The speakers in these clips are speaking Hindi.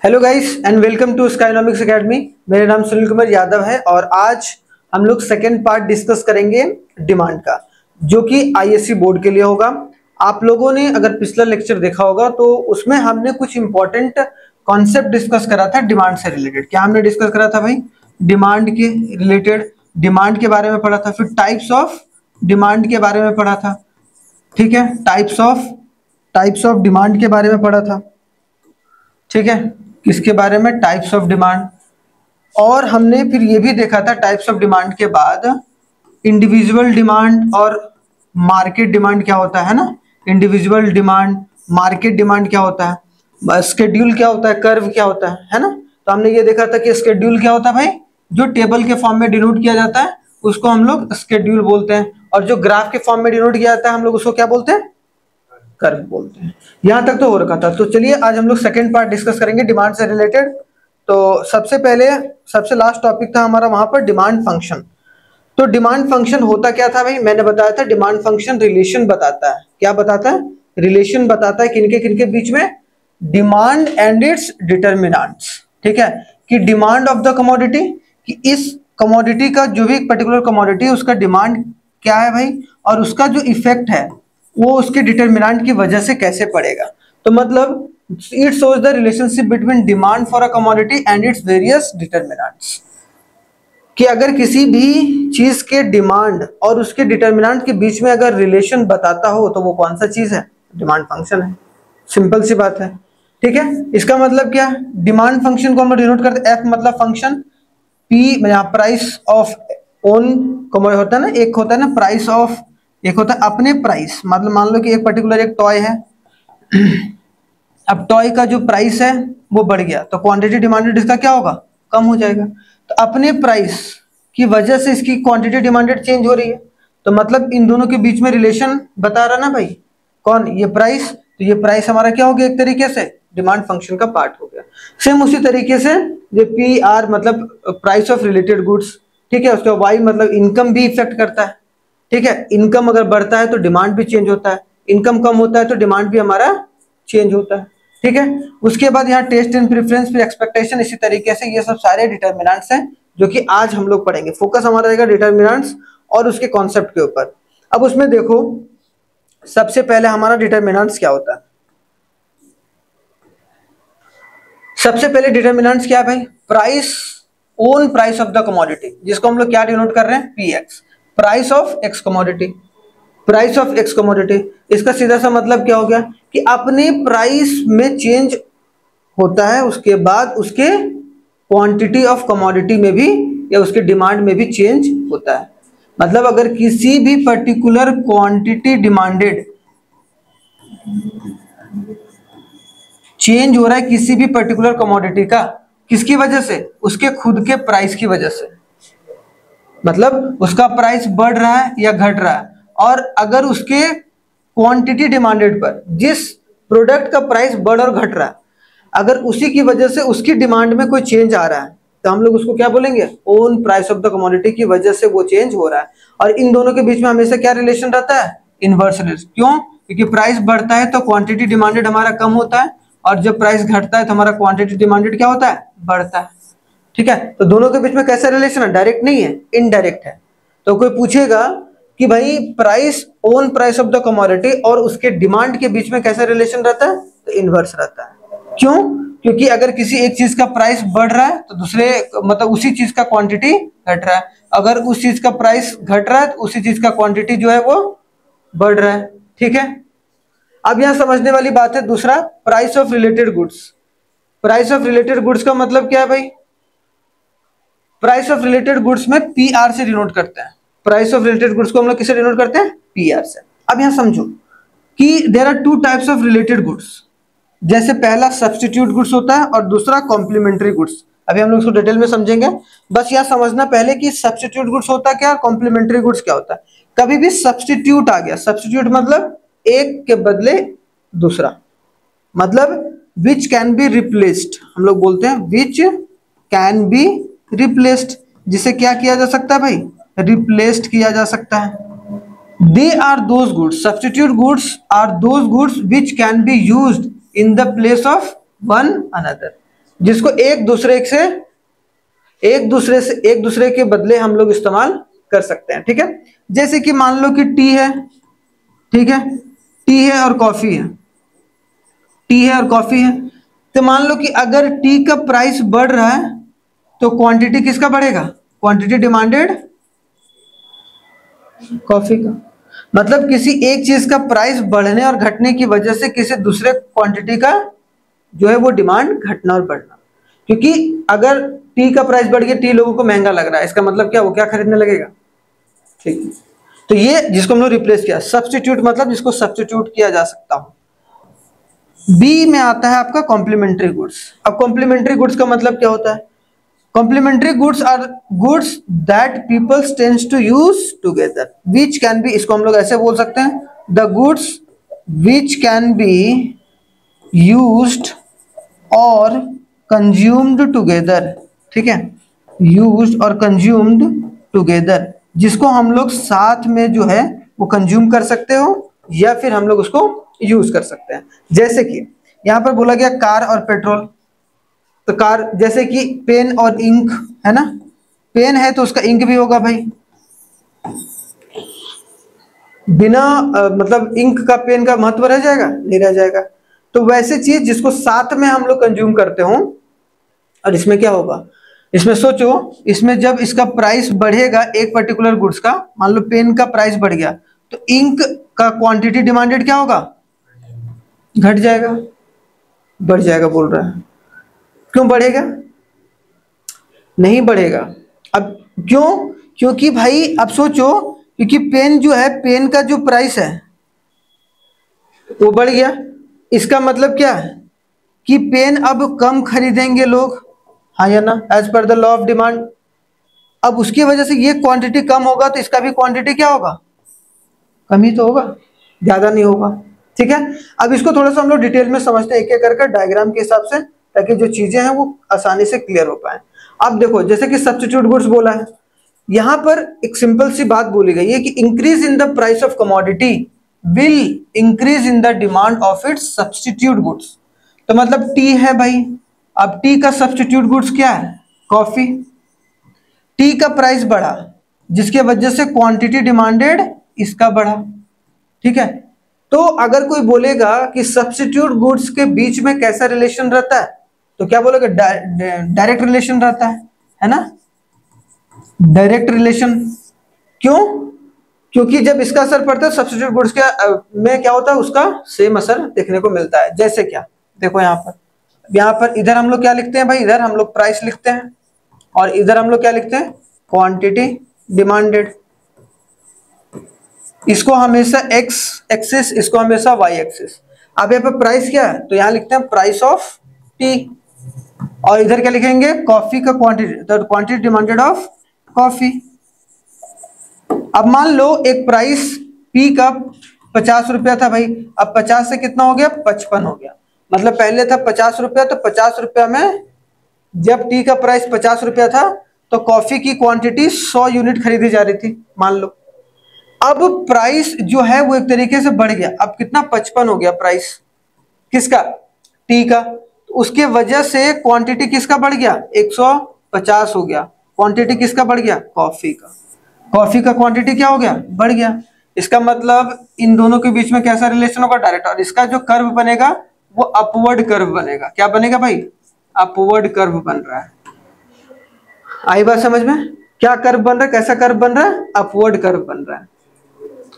Hello guys and welcome to Skynomics academy. मेरा नाम सुनील कुमार यादव है और आज हम लोग सेकेंड पार्ट डिस्कस करेंगे डिमांड का, जो कि आईएससी बोर्ड के लिए होगा। आप लोगों ने अगर पिछला लेक्चर देखा होगा तो उसमें हमने कुछ इंपॉर्टेंट कॉन्सेप्ट डिस्कस करा था डिमांड से रिलेटेड। क्या हमने डिस्कस करा था भाई? डिमांड के रिलेटेड, डिमांड के बारे में पढ़ा था, फिर टाइप्स ऑफ डिमांड के बारे में पढ़ा था। ठीक है, टाइप्स ऑफ डिमांड के बारे में पढ़ा था। ठीक है, किसके बारे में? Types of demand. और हमने फिर ये भी देखा था टाइप्स ऑफ डिमांड के बाद इंडिविजुअल डिमांड और मार्केट डिमांड क्या होता है ना। इंडिविजुअल डिमांड, मार्केट डिमांड क्या होता है, स्केड्यूल क्या होता है, कर्व क्या होता है ना। तो हमने ये देखा था कि स्केड्यूल क्या होता है भाई, जो टेबल के फॉर्म में डिनोट किया जाता है उसको हम लोग स्केड्यूल बोलते हैं, और जो ग्राफ के फॉर्म में डिनोट किया जाता है हम लोग उसको क्या बोलते हैं? कर्व बोलते हैं। यहां तक तो हो रखा था। तो चलिए आज हम लोग सेकंड पार्ट डिस्कस करेंगे डिमांड से रिलेटेड। तो सबसे लास्ट टॉपिक था हमारा वहां पर डिमांड फंक्शन। तो डिमांड फंक्शन होता क्या था भाई? मैंने बताया था डिमांड फंक्शन रिलेशन बताता है। क्या बताता है? रिलेशन बताता है किनके किनके बीच में? Demand and it's determinants. ठीक है, कि डिमांड ऑफ द कमोडिटी, कि इस कमोडिटी का जो भी पर्टिकुलर कमोडिटी उसका डिमांड क्या है भाई, और उसका जो इफेक्ट है वो उसके डिटर्मिनेंट की वजह से कैसे पड़ेगा। तो मतलब it shows the relationship between demand for a commodity and its various determinants, कि अगर किसी भी चीज के डिमांड और उसके डिटर्मिनेंट के बीच में अगर रिलेशन बताता हो तो वो कौन सा चीज है? डिमांड फंक्शन है। सिंपल सी बात है। ठीक है, इसका मतलब क्या है? डिमांड फंक्शन को हम लोग डिनोट करते हैं, एफ मतलब function, P price of own होता है ना, एक होता है ना प्राइस ऑफ, एक होता है अपने प्राइस। मतलब मान लो कि एक पर्टिकुलर एक टॉय है, अब टॉय का जो प्राइस है वो बढ़ गया तो क्वांटिटी डिमांडेड इसका क्या होगा? कम हो जाएगा। तो अपने प्राइस की वजह से इसकी क्वांटिटी डिमांडेड चेंज हो रही है। तो मतलब इन दोनों के बीच में रिलेशन बता रहा ना भाई, कौन? ये प्राइस। तो ये प्राइस हमारा क्या हो गया? एक तरीके से डिमांड फंक्शन का पार्ट हो गया। सेम उसी तरीके से ये पी आर मतलब प्राइस ऑफ रिलेटेड गुड्स। ठीक है, उसका वाई मतलब इनकम भी इफेक्ट करता है। ठीक है, इनकम अगर बढ़ता है तो डिमांड भी चेंज होता है, इनकम कम होता है तो डिमांड भी हमारा चेंज होता है। ठीक है, उसके बाद यहाँ टेस्ट एंड प्रेफरेंस फिर एक्सपेक्टेशन, इसी तरीके से ये सब सारे डिटर्मिनेंट्स हैं जो कि आज हम लोग पढ़ेंगे। फोकस हमारा रहेगा डिटर्मिनेंट्स और उसके कॉन्सेप्ट के ऊपर। अब उसमें देखो सबसे पहले हमारा डिटर्मिनेंट्स क्या होता है। सबसे पहले डिटर्मिनेंट्स क्या है भाई? Price, own price of the commodity, जिसको हम लोग क्या डिनोट कर रहे हैं? P x, price of x commodity. Price of x commodity, इसका सीधा सा मतलब क्या हो गया कि अपने प्राइस में चेंज होता है, उसके बाद उसके क्वांटिटी ऑफ कमोडिटी में भी या उसके डिमांड में भी चेंज होता है। मतलब अगर किसी भी पर्टिकुलर क्वांटिटी डिमांडेड चेंज हो रहा है किसी भी पर्टिकुलर कमोडिटी का, किसकी वजह से? उसके खुद के प्राइस की वजह से। मतलब उसका प्राइस बढ़ रहा है या घट रहा है, और अगर उसके क्वांटिटी डिमांडेड पर जिस प्रोडक्ट का प्राइस बढ़ और घट रहा है, अगर उसी की वजह से उसकी डिमांड में कोई चेंज आ रहा है तो हम लोग उसको क्या बोलेंगे? Own price of the commodity की वजह से वो चेंज हो रहा है। और इन दोनों के बीच में हमेशा क्या रिलेशन रहता है? Inverse relation. क्यों? क्योंकि प्राइस बढ़ता है तो क्वांटिटी डिमांडेड हमारा कम होता है, और जब प्राइस घटता है तो हमारा क्वांटिटी डिमांडेड क्या होता है? बढ़ता है। ठीक है, तो दोनों के बीच में कैसा रिलेशन है? डायरेक्ट नहीं है, इनडायरेक्ट है। तो कोई पूछेगा कि भाई price, own price of the commodity और उसके डिमांड के बीच में कैसा रिलेशन रहता है? तो इनवर्स रहता है। क्यों? क्योंकि अगर किसी एक चीज का प्राइस बढ़ रहा है तो दूसरे मतलब उसी चीज का क्वांटिटी घट रहा है, अगर उस चीज का प्राइस घट रहा है तो उसी चीज का क्वांटिटी जो है वो बढ़ रहा है। ठीक है, अब यहां समझने वाली बात है दूसरा, price of related goods. Price of related goods का मतलब क्या है भाई? प्राइस ऑफ रिलेटेड गुड्स में पी आर से डिनोट करते हैं। प्राइस ऑफ रिलेटेड गुड्स को हम लोग किसे डिनोट करते हैं? पी आर से। अब यहां समझो कि there are two types of related goods. जैसे पहला सब्स्टिट्यूट गुड्स होता है और दूसरा कॉम्प्लीमेंट्री गुड्स। अभी हम लोग इसको डिटेल में समझेंगे। बस यह समझना पहले कि सब्स्टिट्यूट गुड्स होता है क्या और कॉम्प्लीमेंट्री गुड्स क्या होता है। कभी भी सब्स्टिट्यूट आ गया, सब्स्टिट्यूट मतलब एक के बदले दूसरा, मतलब विच कैन बी रिप्लेस्ड, हम लोग बोलते हैं विच कैन बी रिप्लेस्ड, जिसे क्या किया जा सकता है भाई? रिप्लेस्ड किया जा सकता है। They are those goods, substitute goods are those goods which can be used in the place of one another. जिसको एक दूसरे के बदले हम लोग इस्तेमाल कर सकते हैं। ठीक है, जैसे कि मान लो कि टी है, ठीक है, टी है और कॉफी है, टी है और कॉफी है। तो मान लो कि अगर टी का प्राइस बढ़ रहा है तो क्वांटिटी किसका बढ़ेगा? क्वांटिटी डिमांडेड कॉफी का। मतलब किसी एक चीज का प्राइस बढ़ने और घटने की वजह से किसी दूसरे क्वांटिटी का जो है वो डिमांड घटना और बढ़ना। क्योंकि अगर टी का प्राइस बढ़ गया, टी लोगों को महंगा लग रहा है, इसका मतलब क्या, वो क्या खरीदने लगेगा? ठीक है, तो ये जिसको हम लोग रिप्लेस किया, सब्स्टिट्यूट मतलब जिसको सब्स्टिट्यूट किया जा सकता हो। बी में आता है आपका कॉम्प्लीमेंट्री गुड्स। अब कॉम्प्लीमेंट्री गुड्स का मतलब क्या होता है? Complementary goods are goods that peoples tends to use together, which can be, इसको हम लोग ऐसे बोल सकते हैं, the goods which can be used और कंज्यूम्ड टुगेदर। ठीक है, यूज्ड और कंज्यूम्ड टुगेदर, जिसको हम लोग साथ में जो है वो कंज्यूम कर सकते हो या फिर हम लोग उसको यूज कर सकते हैं। जैसे कि यहां पर बोला गया कार और पेट्रोल, तो कार, जैसे कि पेन और इंक है ना, पेन है तो उसका इंक भी होगा भाई, बिना मतलब इंक का पेन का महत्व रह जाएगा? नहीं रह जाएगा। तो वैसे चीज जिसको साथ में हम लोग कंज्यूम करते हो, और इसमें क्या होगा, इसमें सोचो, इसमें जब इसका प्राइस बढ़ेगा एक पर्टिकुलर गुड्स का, मान लो पेन का प्राइस बढ़ गया, तो इंक का क्वांटिटी डिमांडेड क्या होगा? घट जाएगा, बढ़ जाएगा बोल रहा है। क्यों बढ़ेगा? नहीं बढ़ेगा। अब क्यों? क्योंकि भाई अब सोचो, क्योंकि पेन जो है, पेन का जो प्राइस है वो बढ़ गया, इसका मतलब क्या है कि पेन अब कम खरीदेंगे लोग, हाँ या ना, as per the law of demand. अब उसकी वजह से ये क्वांटिटी कम होगा तो इसका भी क्वांटिटी क्या होगा? कम ही तो होगा, ज्यादा नहीं होगा। ठीक है, अब इसको थोड़ा सा हम लोग डिटेल में समझते हैं, एक एक करके डायग्राम के हिसाब से, ताकि जो चीजें हैं वो आसानी से क्लियर हो पाए। अब देखो, जैसे कि सब्स्टिट्यूट गुड्स बोला है, यहां पर एक सिंपल सी बात बोली गई है कि increase in the price of commodity will increase in the demand of its substitute goods. तो मतलब टी है भाई, अब टी का सब्स्टिट्यूट गुड्स क्या है? कॉफी। टी का प्राइस बढ़ा जिसके वजह से क्वांटिटी डिमांडेड इसका बढ़ा। ठीक है, तो अगर कोई बोलेगा कि सब्स्टिट्यूट गुड्स के बीच में कैसा रिलेशन रहता है, तो क्या बोलेगा? डायरेक्ट रिलेशन रहता है ना, डायरेक्ट रिलेशन। क्यों? क्योंकि जब इसका असर पड़ता है सब्स्टिट्यूट गुड्स के में क्या होता है, उसका सेम असर देखने को मिलता है। जैसे क्या, देखो यहाँ पर इधर हम लोग क्या लिखते हैं भाई? इधर हम लोग प्राइस लिखते हैं और इधर हम लोग क्या लिखते हैं? Quantity demanded. इसको हमेशा एक्स एक्सिस, इसको हमेशा वाई एक्सिस। अब यहाँ पे प्राइस क्या है, तो यहाँ लिखते हैं प्राइस ऑफ टी, और इधर क्या लिखेंगे? कॉफी का क्वांटिटी, तो क्वांटिटी डिमांडेड ऑफ कॉफी। अब मान लो एक प्राइस पी का 50 रुपया था भाई, अब 50 से कितना हो गया? 55 हो गया। मतलब पहले था 50 रुपया, तो 50 रुपया में जब टी का प्राइस 50 रुपया था तो कॉफी की क्वांटिटी 100 यूनिट खरीदी जा रही थी मान लो। अब प्राइस जो है वो एक तरीके से बढ़ गया, अब कितना? 55 हो गया प्राइस किसका? टी का। तो उसके वजह से क्वांटिटी किसका बढ़ गया? 150 हो गया। क्वांटिटी किसका बढ़ गया? कॉफी का। कॉफी का क्वांटिटी क्या हो गया? बढ़ गया। इसका मतलब इन दोनों के बीच में कैसा रिलेशन होगा? डायरेक्ट। और इसका जो कर्व बनेगा वो अपवर्ड कर्व बनेगा। क्या बनेगा भाई? अपवर्ड कर्व बन रहा है। आई बात समझ में? क्या कर्व बन रहा है? कैसा कर्व बन रहा है? अपवर्ड कर्व बन रहा है।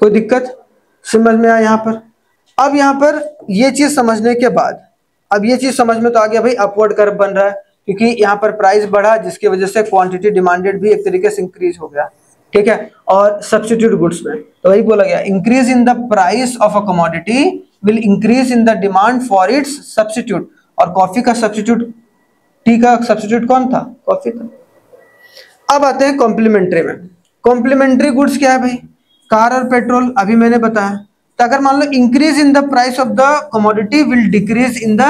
कोई दिक्कत समझ में आया यहाँ पर? अब यहाँ पर ये चीज समझने के बाद, अब ये चीज समझ में तो आ गया भाई, अपवर्ड कर्व बन रहा है क्योंकि यहाँ पर प्राइस बढ़ा जिसकी वजह से क्वांटिटी डिमांडेड भी एक तरीके से इंक्रीज हो गया। ठीक है, और सब्स्टिट्यूट गुड्स में तो वही बोला गया, increase in the price of a commodity will increase in the demand for it's substitute. और कॉफी का सब्स्टिट्यूट, टी का सब्स्टिट्यूट कौन था? कॉफी था। अब आते हैं कॉम्प्लीमेंट्री में। कॉम्प्लीमेंट्री गुड्स क्या है भाई? कार और पेट्रोल, अभी मैंने बताया। तो अगर मान लो increase in the price of the commodity will decrease in the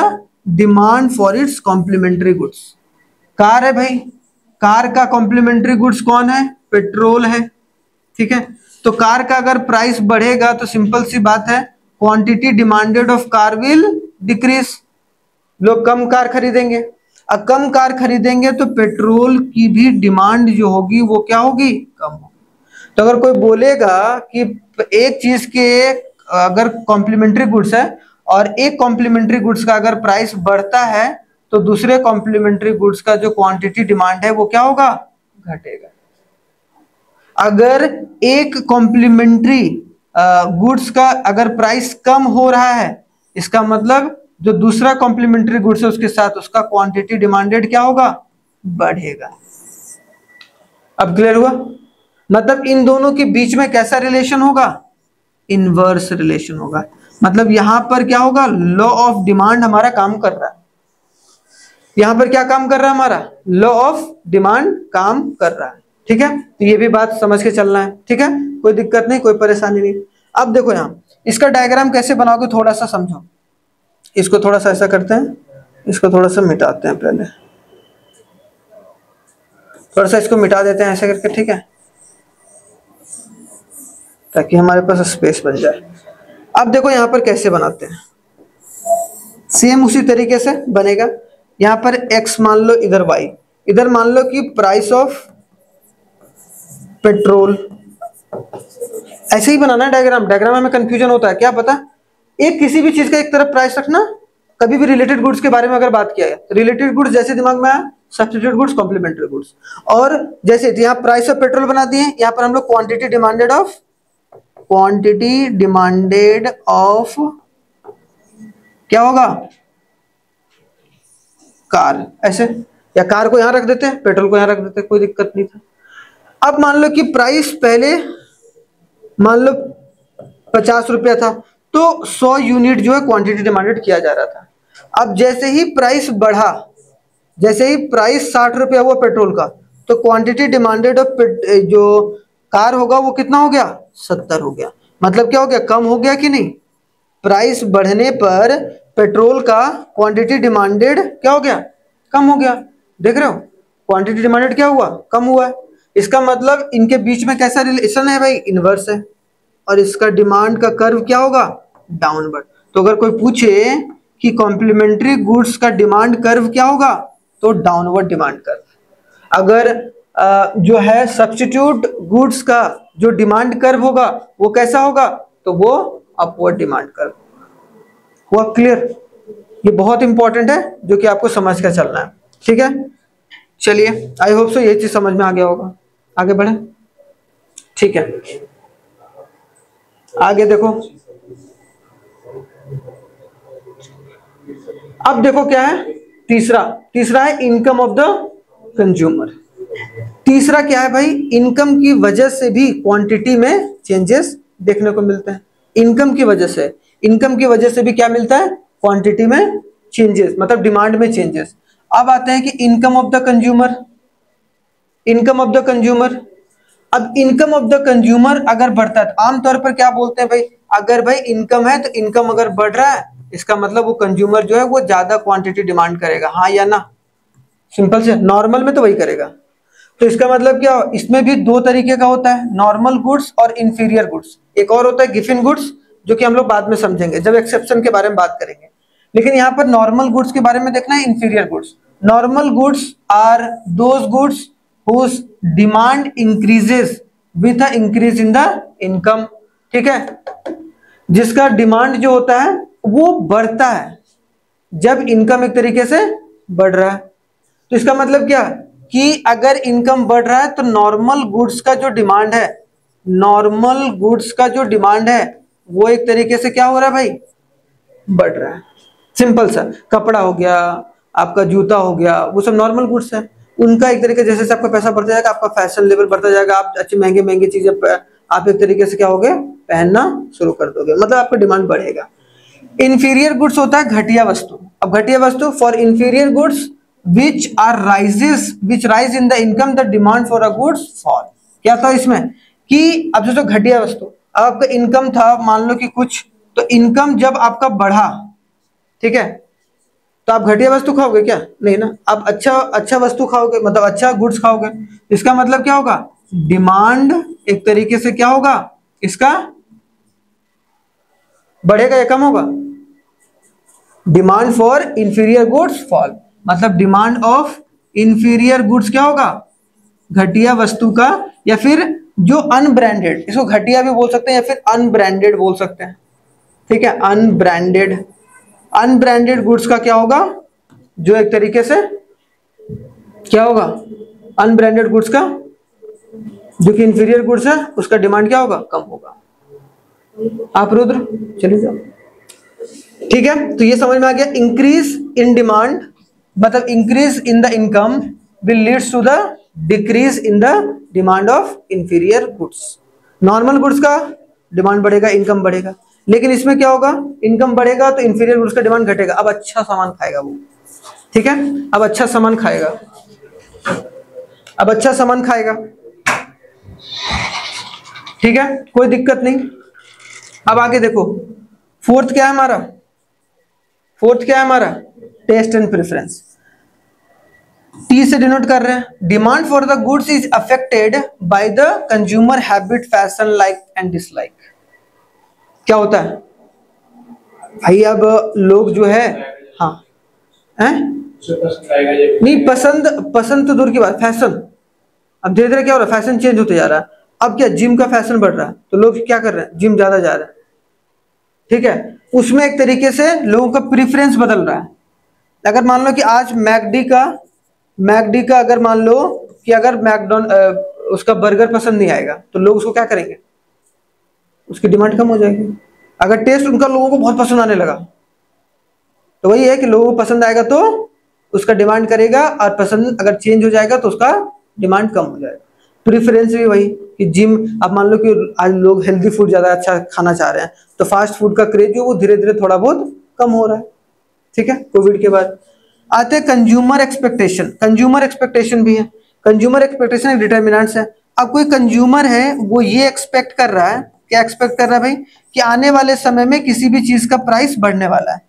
demand for its complementary goods. Car है भाई, कार का कॉम्प्लीमेंट्री गुड्स कौन है? पेट्रोल है। ठीक है, तो कार का अगर प्राइस बढ़ेगा तो सिंपल सी बात है, quantity demanded of car will decrease, लोग कम कार खरीदेंगे। कम कार खरीदेंगे तो पेट्रोल की भी डिमांड जो होगी वो क्या होगी, कम होगी। तो अगर कोई बोलेगा कि एक चीज के अगर कॉम्प्लीमेंट्री गुड्स है और एक कॉम्प्लीमेंट्री गुड्स का अगर प्राइस बढ़ता है तो दूसरे कॉम्प्लीमेंट्री गुड्स का जो क्वांटिटी डिमांड है वो क्या होगा, घटेगा। अगर एक कॉम्प्लीमेंट्री गुड्स का अगर प्राइस कम हो रहा है, इसका मतलब जो दूसरा कॉम्प्लीमेंट्री गुड्स है उसके साथ उसका क्वांटिटी डिमांडेड क्या होगा, बढ़ेगा। अब क्लियर हुआ? मतलब इन दोनों के बीच में कैसा रिलेशन होगा, इनवर्स रिलेशन होगा। मतलब यहां पर क्या होगा, लॉ ऑफ डिमांड हमारा काम कर रहा है। यहां पर क्या काम कर रहा है, हमारा लॉ ऑफ डिमांड काम कर रहा है। ठीक है, तो ये भी बात समझ के चलना है। ठीक है, कोई दिक्कत नहीं, कोई परेशानी नहीं। अब देखो यहां इसका डायग्राम कैसे बनाओगे थोड़ा सा समझो। इसको थोड़ा सा ऐसा करते हैं, इसको थोड़ा सा मिटाते हैं, पहले थोड़ा सा इसको मिटा देते हैं ऐसे करके। ठीक है, ताकि हमारे पास स्पेस बन जाए। अब देखो यहां पर कैसे बनाते हैं, सेम उसी तरीके से बनेगा। यहां पर x मान लो, इधर y, इधर मान लो कि प्राइस ऑफ पेट्रोल। ऐसे ही बनाना है डायग्राम। डायग्राम में कंफ्यूजन होता है, क्या पता, एक किसी भी चीज का एक तरफ प्राइस रखना। कभी भी रिलेटेड गुड्स के बारे में अगर बात किया है, रिलेटेड गुड्स जैसे दिमाग में आया, सब्स्टिट्यूट गुड्स, कॉम्प्लीमेंट्री गुड्स। और जैसे यहाँ प्राइस ऑफ पेट्रोल बना दिए, यहाँ पर हम लोग क्वांटिटी डिमांडेड ऑफ क्या होगा, कार। ऐसे, या कार को यहां रख देते हैं, पेट्रोल को यहां रख देते हैं, कोई दिक्कत नहीं था। अब मान लो कि प्राइस पहले मान लो 50 रुपया था, तो 100 यूनिट जो है क्वांटिटी डिमांडेड किया जा रहा था। अब जैसे ही प्राइस बढ़ा, जैसे ही प्राइस 60 रुपया हुआ पेट्रोल का, तो क्वांटिटी डिमांडेड ऑफ जो कार होगा वो कितना हो गया, 70 हो गया। मतलब क्या हो गया, कम हो गया कि नहीं। प्राइस बढ़ने पर पेट्रोल का क्वांटिटी डिमांडेड क्या हो गया, कम हो गया। देख रहे हो, क्वांटिटी डिमांडेड क्या हुआ, कम हुआ है। इसका मतलब इनके बीच में कैसा रिलेशन है भाई, इनवर्स है। और इसका डिमांड का कर्व क्या होगा, डाउनवर्ड। तो अगर कोई पूछे कि कॉम्प्लीमेंट्री गुड्स का डिमांड कर्व क्या होगा, तो डाउनवर्ड डिमांड कर्व। अगर जो है सब्स्टिट्यूट गुड्स का जो डिमांड कर्व होगा वो कैसा होगा, तो वो अपवर्ड डिमांड कर्व। हुआ क्लियर? ये बहुत इंपॉर्टेंट है जो कि आपको समझ कर चलना है। ठीक है, चलिए, आई होप सो ये चीज समझ में आ गया होगा। आगे बढ़े। ठीक है, आगे देखो। अब देखो क्या है, तीसरा है इनकम ऑफ द कंज्यूमर। तीसरा क्या है भाई, इनकम की वजह से भी क्वांटिटी में चेंजेस देखने को मिलते हैं। इनकम की वजह से भी क्या मिलता है, क्वांटिटी में चेंजेस, मतलब डिमांड में चेंजेस। अब आते हैं कि इनकम ऑफ द कंज्यूमर। अब इनकम ऑफ द कंज्यूमर अगर बढ़ता है तो आमतौर पर क्या बोलते हैं भाई, अगर भाई इनकम है तो इनकम अगर बढ़ रहा है, इसका मतलब वो कंज्यूमर जो है वो ज्यादा क्वांटिटी डिमांड करेगा, हाँ या ना। सिंपल से, नॉर्मल में तो वही करेगा। तो इसका मतलब क्या, इसमें भी दो तरीके का होता है, नॉर्मल गुड्स और इंफीरियर गुड्स। एक और होता है गिफिन गुड्स, जो कि हम लोग बाद में समझेंगे जब एक्सेप्शन के बारे में बात करेंगे। लेकिन यहाँ पर नॉर्मल गुड्स के बारे में देखना है, inferior goods. Normal goods are those goods whose demand increases with a increase in the income. ठीक है, जिसका डिमांड जो होता है वो बढ़ता है जब इनकम एक तरीके से बढ़ रहा है। तो इसका मतलब क्या कि अगर इनकम बढ़ रहा है तो नॉर्मल गुड्स का जो डिमांड है वो एक तरीके से क्या हो रहा है भाई, बढ़ रहा है। सिंपल सा, कपड़ा हो गया, आपका जूता हो गया, वो सब नॉर्मल गुड्स है। उनका एक तरीके जैसे आपका पैसा बढ़ता जाएगा, आपका फैशन लेवल बढ़ता जाएगा, आप अच्छी महंगी चीजें आप एक तरीके से क्या होगे, पहनना शुरू कर दोगे, मतलब आपका डिमांड बढ़ेगा। इंफीरियर गुड्स होता है घटिया वस्तु। अब घटिया वस्तु, for inferior goods which rise in the income the demand for a goods fall. क्या था इसमें कि अब जो घटिया वस्तु, अब आपका इनकम था मान लो कि कुछ, तो इनकम जब आपका बढ़ा, ठीक है, तो आप घटिया वस्तु खाओगे क्या, नहीं ना। आप अच्छा वस्तु खाओगे, मतलब अच्छा गुड्स खाओगे। इसका मतलब क्या होगा, डिमांड एक तरीके से क्या होगा, इसका बढ़ेगा या कम होगा, demand for inferior goods fall. मतलब डिमांड ऑफ इंफीरियर गुड्स क्या होगा, घटिया वस्तु का, या फिर जो अनब्रांडेड, इसको घटिया भी बोल सकते हैं या फिर अनब्रांडेड बोल सकते हैं, ठीक है, अनब्रांडेड, अनब्रांडेड गुड्स का क्या होगा, जो एक तरीके से क्या होगा, अनब्रांडेड गुड्स का जो कि इंफीरियर गुड्स है उसका डिमांड क्या होगा, कम होगा। आप रुद्र चलिए जाओ, ठीक है। तो ये समझ में आ गया, इंक्रीज इन डिमांड मतलब increase in the income will leads to the decrease in the demand of inferior goods. Normal goods का डिमांड बढ़ेगा, इनकम बढ़ेगा, लेकिन इसमें क्या होगा, इनकम बढ़ेगा तो इंफीरियर गुड्स का डिमांड घटेगा। अब अच्छा सामान खाएगा वो, ठीक है, अब अच्छा सामान खाएगा, अब अच्छा सामान खाएगा, ठीक है, कोई दिक्कत नहीं। अब आगे देखो, फोर्थ क्या है हमारा, फोर्थ क्या है हमारा, टेस्ट एंड प्रेफरेंस। टी से डिनोट कर रहे हैं, demand for the goods is affected by the consumer habit, fashion, like and dislike. क्या होता है भाई, अब लोग जो है, हाँ हैं नहीं, पसंद तो दूर की बात, फैशन, अब धीरे धीरे क्या हो रहा है, फैशन चेंज होते जा रहा है। अब क्या, जिम का फैशन बढ़ रहा है तो लोग क्या कर रहे हैं, जिम ज्यादा जा रहे हैं, ठीक है, उसमें एक तरीके से लोगों का प्रेफरेंस बदल रहा है। अगर मान लो कि आज मैकडी का अगर मान लो कि अगर उसका बर्गर पसंद नहीं आएगा तो लोग उसको क्या करेंगे, उसकी डिमांड कम हो जाएगी। अगर टेस्ट उनका लोगों को बहुत पसंद आने लगा तो वही है कि लोगों को पसंद आएगा तो उसका डिमांड करेगा, और पसंद अगर चेंज हो जाएगा तो उसका डिमांड कम हो जाएगा। प्रेफरेंस भी वही कि जिम, अब मान लो कि आज लोग हेल्दी फूड ज्यादा अच्छा खाना चाह रहे हैं तो फास्ट फूड का क्रेज जो वो धीरे धीरे थोड़ा बहुत कम हो रहा है, ठीक है। कोविड के बाद आते हैं कंज्यूमर एक्सपेक्टेशन। कंज्यूमर एक्सपेक्टेशन भी है, कंज्यूमर एक्सपेक्टेशन एक डिटर्मिनेंट्स है। अब कोई कंज्यूमर है वो ये एक्सपेक्ट कर रहा है, क्या एक्सपेक्ट कर रहा है भाई, कि आने वाले समय में किसी भी चीज का प्राइस बढ़ने वाला है।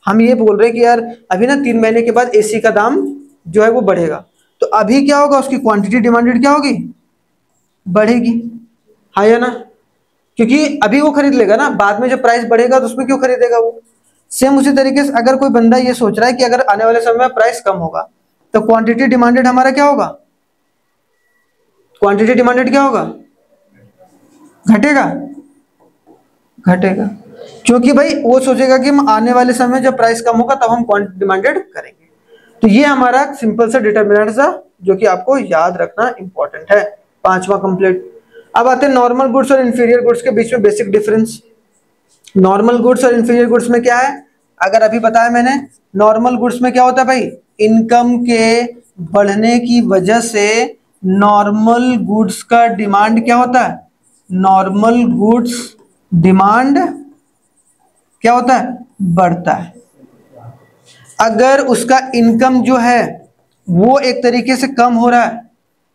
हम ये बोल रहे हैं कि यार अभी ना 3 महीने के बाद एसी का दाम जो है वो बढ़ेगा, तो अभी क्या होगा, उसकी क्वांटिटी डिमांडेड क्या होगी, बढ़ेगी, हाँ या ना, क्योंकि अभी वो खरीद लेगा ना, बाद में जब प्राइस बढ़ेगा तो उसमें क्यों खरीदेगा वो। सेम उसी तरीके से अगर कोई बंदा ये सोच रहा है कि अगर आने वाले समय में प्राइस कम होगा तो क्वांटिटी डिमांडेड हमारा क्या होगा, क्वांटिटी डिमांडेड क्या होगा, घटेगा, घटेगा, क्योंकि भाई वो सोचेगा कि हम आने वाले समय जब प्राइस कम होगा तब हम क्वांटिटी डिमांडेड करेंगे। तो ये हमारा सिंपल सा डिटर्मिनेंट था जो कि आपको याद रखना इंपॉर्टेंट है। 5वां कंप्लीट। अब आते हैं नॉर्मल गुड्स और इंफीरियर गुड्स के बीच में बेसिक डिफरेंस। नॉर्मल गुड्स और इंफीरियर गुड्स में क्या है, अगर अभी बताया मैंने, नॉर्मल गुड्स में क्या होता है भाई, इनकम के बढ़ने की वजह से नॉर्मल गुड्स का डिमांड क्या होता है, नॉर्मल गुड्स डिमांड क्या होता है, बढ़ता है। अगर उसका इनकम जो है वो एक तरीके से कम हो रहा है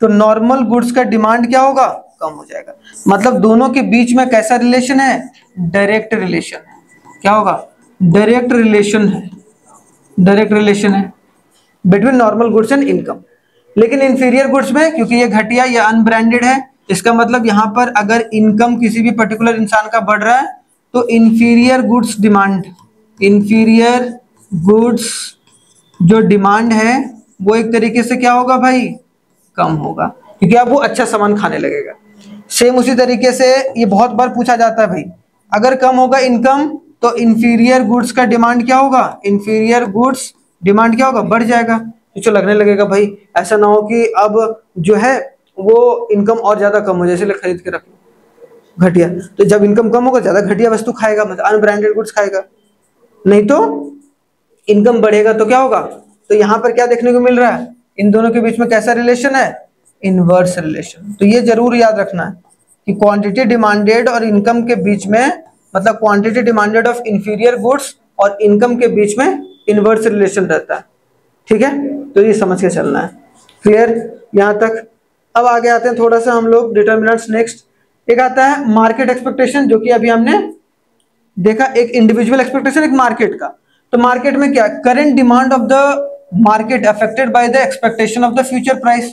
तो नॉर्मल गुड्स का डिमांड क्या होगा, कम हो जाएगा। मतलब दोनों के बीच में कैसा रिलेशन है, डायरेक्ट रिलेशन है। क्या होगा, डायरेक्ट रिलेशन है, डायरेक्ट रिलेशन है between normal goods and income. लेकिन इंफीरियर गुड्स में क्योंकि ये घटिया या अनब्रांडेड है, इसका मतलब यहाँ पर अगर इनकम किसी भी पर्टिकुलर इंसान का बढ़ रहा है तो inferior goods demand, inferior goods जो डिमांड है वो एक तरीके से क्या होगा भाई, कम होगा, क्योंकि अब वो अच्छा सामान खाने लगेगा। सेम उसी तरीके से ये बहुत बार पूछा जाता है भाई, अगर कम होगा इनकम तो इंफीरियर गुड्स का डिमांड क्या होगा, इंफीरियर गुड्स डिमांड क्या होगा, बढ़ जाएगा। तो लगने लगेगा भाई ऐसा ना हो कि अब जो है वो इनकम और ज्यादा कम हो जाए इसलिए खरीद के रख लो घटिया। तो जब इनकम कम होगा ज्यादा घटिया वस्तु खाएगा, मतलब अनब्रांडेड गुड्स खाएगा। नहीं तो इनकम बढ़ेगा तो क्या होगा, तो यहाँ पर क्या देखने को मिल रहा है, इन दोनों के बीच में कैसा रिलेशन है, इनवर्स रिलेशन। तो ये जरूर याद रखना है कि क्वांटिटी डिमांडेड और इनकम के बीच में, मतलब quantity demanded of inferior goods और इनकम के बीच में इनवर्स रिलेशन रहता है, ठीक है। तो ये समझ के चलना है, क्लियर यहाँ तक। अब आगे आते हैं थोड़ा सा हम लोग डिटर्मिनेंट्स। नेक्स्ट एक आता है मार्केट एक्सपेक्टेशन, जो कि अभी हमने देखा, एक इंडिविजुअल एक्सपेक्टेशन, एक मार्केट का। तो मार्केट में क्या, current demand of the market affected by the expectation of the future price.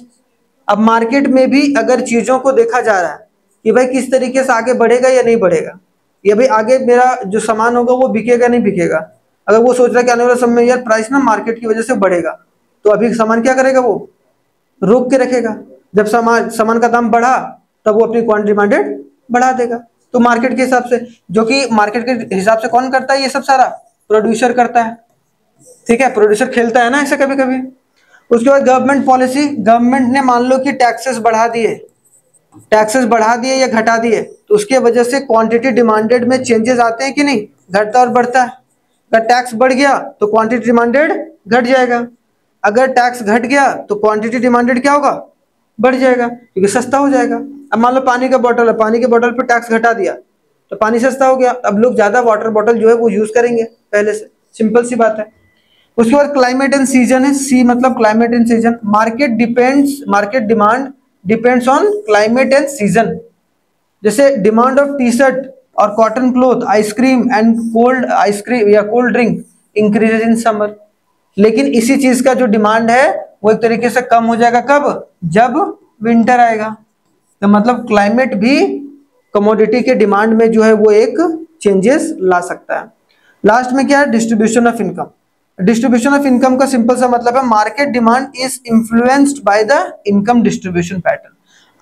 अब मार्केट में भी अगर चीजों को देखा जा रहा है कि भाई किस तरीके से आगे बढ़ेगा या नहीं बढ़ेगा, या भाई आगे मेरा जो सामान होगा वो बिकेगा नहीं बिकेगा, अगर वो सोच रहा है कि आने वाले समय में यार प्राइस ना मार्केट की वजह से बढ़ेगा तो अभी सामान क्या करेगा, वो रोक के रखेगा। जब सामान का दाम बढ़ा तब वो अपनी क्वांटिटी डिमांडेड बढ़ा देगा। तो मार्केट के हिसाब से, जो कि मार्केट के हिसाब से कौन करता है ये सब सारा, प्रोड्यूसर करता है, ठीक है, प्रोड्यूसर खेलता है ना ऐसे कभी कभी। उसके बाद गवर्नमेंट पॉलिसी, गवर्नमेंट ने मान लो कि टैक्सेस बढ़ा दिए या घटा दिए, तो उसके वजह से क्वांटिटी डिमांडेड में चेंजेस आते हैं कि नहीं, घटता और बढ़ता है। अगर टैक्स बढ़ गया तो क्वांटिटी डिमांडेड घट जाएगा, अगर टैक्स घट गया तो क्वांटिटी डिमांडेड क्या होगा, बढ़ जाएगा, क्योंकि सस्ता हो जाएगा। अब मान लो पानी का बॉटल है, पानी के बॉटल पर टैक्स घटा दिया तो पानी सस्ता हो गया, अब लोग ज्यादा वाटर बॉटल जो है वो यूज करेंगे पहले से, सिंपल सी बात है। उसके बाद क्लाइमेट एंड सीजन है, सी मतलब climate and season. Market demand depends on climate and season. जैसे डिमांड ऑफ टी शर्ट और cotton cloth, ice cream and ice cream या cold drink increases in summer. लेकिन इसी चीज का जो डिमांड है वो एक तरीके से कम हो जाएगा, कब, जब विंटर आएगा। तो मतलब क्लाइमेट भी कमोडिटी के डिमांड में जो है वो एक चेंजेस ला सकता है। लास्ट में क्या है, distribution of income. Distribution of income का सिंपल सा मतलब है market demand is influenced by the income distribution pattern.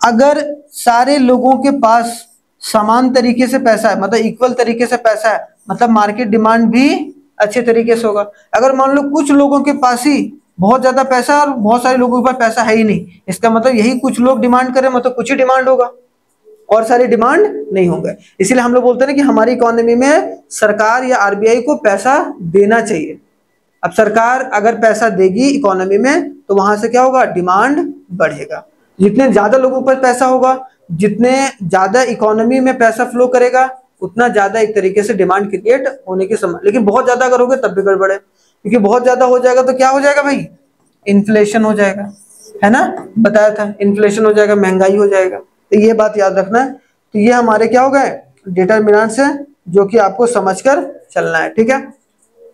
अगर सारे लोगों के पास समान तरीके से पैसा है, मतलब इक्वल तरीके से पैसा है, मतलब मार्केट डिमांड भी अच्छे तरीके से होगा। अगर मान लो कुछ लोगों के पास ही बहुत ज्यादा पैसा और बहुत सारे लोगों के पास पैसा है ही नहीं, इसका मतलब यही कुछ लोग डिमांड करें, मतलब कुछ ही डिमांड होगा और सारी डिमांड नहीं होंगे। इसीलिए हम लोग बोलते हैं ना कि हमारी इकोनॉमी में सरकार या आरबीआई को पैसा देना चाहिए। अब सरकार अगर पैसा देगी इकोनॉमी में तो वहां से क्या होगा, डिमांड बढ़ेगा। जितने ज्यादा लोगों पर पैसा होगा, जितने ज्यादा इकोनॉमी में पैसा फ्लो करेगा, उतना ज्यादा एक तरीके से डिमांड क्रिएट होने की संभावना। लेकिन बहुत ज्यादा अगर होगा तब भी गड़बड़ है, क्योंकि बहुत ज्यादा हो जाएगा तो क्या हो जाएगा भाई, इन्फ्लेशन हो जाएगा, है ना, बताया था, इन्फ्लेशन हो जाएगा, महंगाई हो जाएगा। तो ये बात याद रखना है। तो ये हमारे क्या हो गए, डिटरमिनेंट्स हैं जो कि आपको समझकर चलना है, ठीक है।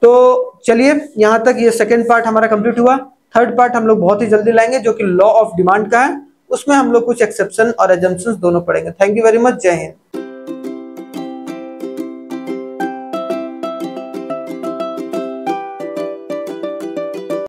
तो चलिए यहाँ तक ये सेकंड पार्ट हमारा कंप्लीट हुआ। थर्ड पार्ट हम लोग बहुत ही जल्दी लाएंगे जो कि लॉ ऑफ डिमांड का है, उसमें हम लोग कुछ एक्सेप्शन और एजम्पशंस दोनों पढ़ेंगे। थैंक यू वेरी मच, जय हिंद।